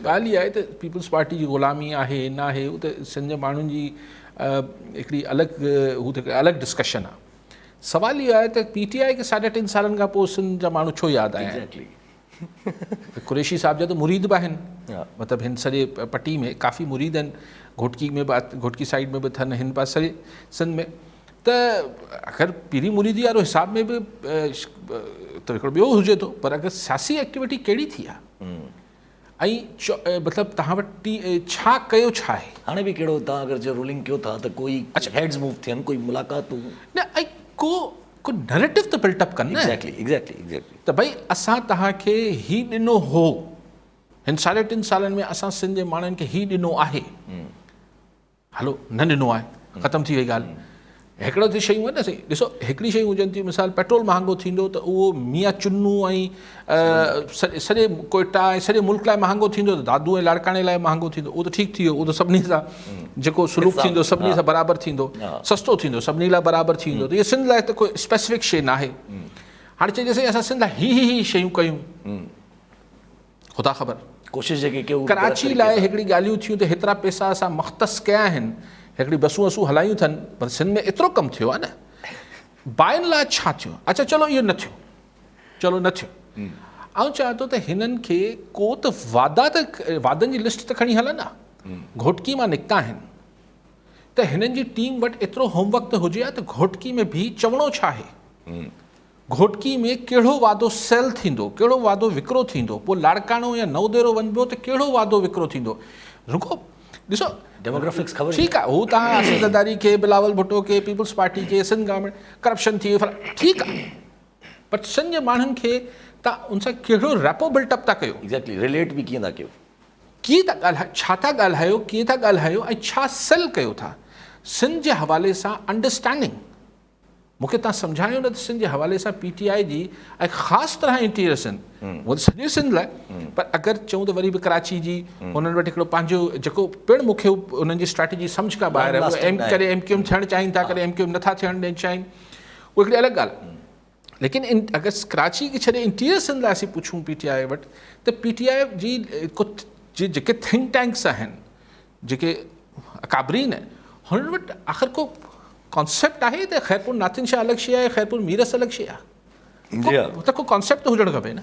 ॻाल्हि इहा आहे त पीपल्स पार्टी जी ग़ुलामी आहे न आहे उहो त सिंध जे माण्हुनि जी हिकिड़ी हू त अलॻि डिस्कशन आहे। सवाल इहो आहे त PTI खे 3.5 सालनि खां पोइ सिंध जा माण्हू छो यादि आया आहिनि। कुरैशी साहब जा त मुरीद बि आहिनि, मतिलबु हिन सॼे पट्टी में काफ़ी मुरीद आहिनि, घोटकी में बि घोटकी साइड में बि अथनि, हिन पासे सॼे सिंध में। त अगरि पीरी मुरीदी वारो हिसाब में बि त हिकिड़ो ॿियो हुजे थो, पर अगरि सियासी एक्टिविटी कहिड़ी थी आहे ऐं मतिलबु तव्हां वटि छा कयो छा आहे। हाणे बि कहिड़ो तव्हां अगरि जो रूलिंग कयो था त कोई हेड्स मूव थियनि, कोई मुलाक़ातूं न, ऐं को नैरेटिव त बिल्टअप कनि न। एग्ज़ैक्टली त भई असां तव्हांखे ही ॾिनो हो, हिन 3.5 सालनि में असां सिंध जे माण्हुनि खे ही ॾिनो आहे, हलो न ॾिनो आहे, ख़तमु थी वई ॻाल्हि। हिकिड़ो त शयूं आहिनि न साईं, ॾिसो हिकिड़ी शयूं हुजनि थियूं, मिसाल पेट्रोल महांगो थींदो त उहो मियां चुन्नू ऐं सॼे कोयटा ऐं सॼे मुल्क लाइ महांगो थींदो त दादू ऐं लाड़काणे लाइ महांगो थींदो, उहो त ठीकु थी वियो, उहो त सभिनी सां जेको सुलूक थींदो सभिनी सां बराबरि थींदो, सस्तो थींदो सभिनी लाइ बराबरि थींदो। त इहे सिंध लाइ त कोई स्पेसिफिक शइ न आहे। हाणे चइजे साईं असां सिंध लाइ ही शयूं कयूं, ख़ुदा ख़बर कोशिशि जेके कयूं। कराची लाइ हिकिड़ी ॻाल्हियूं थियूं त हेतिरा पैसा असां मख़्तस कया आहिनि, हिकिड़ी बसूं वसूं हलायूं अथनि, पर सिंध में एतिरो कमु थियो आहे न, बाय एंड लार्ज छा थियो। अच्छा चलो इहो न थियो, चलो न थियो। ऐं चवां थो त हिननि खे को त वादनि जी लिस्ट त खणी हलनि आहे, घोटकी मां निकिता आहिनि त हिननि जी टीम वटि एतिरो होमवर्क त हुजे हा त घोटकी में बि चवणो छा आहे, घोटकी में कहिड़ो वादो सेल थींदो, कहिड़ो वादो विकिरो थींदो, पोइ लाड़काणो या नवदेरो वञिबो त कहिड़ो वादो विकिरो थींदो। रुको ॾिसो डेमोग्राफिक्स ख़बर ठीकु आहे, हू तव्हां आसिफ ज़रदारी खे, बिलावल भुट्टो खे, पीपल्स पार्टी खे, सिंध गवर्नमेंट करप्शन थी वई, ठीकु आहे, पर सिंध जे माण्हुनि खे तव्हां उन सां कहिड़ो रेपो बिल्टअप था कयो, एग्ज़ैक्टली रिलेट बि कीअं था कयो, कीअं था ॻाल्हायो, छा था ॻाल्हायो, कीअं था ॻाल्हायो ऐं छा सेल कयो था। सिंध जे हवाले सां अंडरस्टैंडिंग मूंखे तव्हां सम्झायो न त सिंध जे हवाले सां PTI जी ऐं ख़ासि तरह इंटीरियर्स आहिनि, उहो त सॼे सिंध लाइ, पर अगरि चऊं त वरी बि कराची जी हुननि वटि हिकिड़ो पंहिंजो जेको पिणु मूंखे उन्हनि जी स्ट्रेटजी सम्झ का ॿाहिरि आहे, कॾहिं MQM थियणु चाहिनि था, कॾहिं MQM नथा थियणु ॾियणु चाहिनि, उहा हिकिड़ी अलॻि ॻाल्हि। लेकिन अगरि कराची खे छॾे इंटीरियर सिंध लाइ असीं पुछूं PTI वटि त PTI जी जेके थिंक टैंक्स आहिनि, जेके अकाबरीन आहिनि, हुननि वटि आख़िर को कॉन्सेप्ट आहे त ख़ैरपुर नातिन शाह अलॻि शइ आहे, ख़ैरपुर मीरस अलॻि शइ आहे, त को कॉन्सेप्ट त हुजणु खपे न।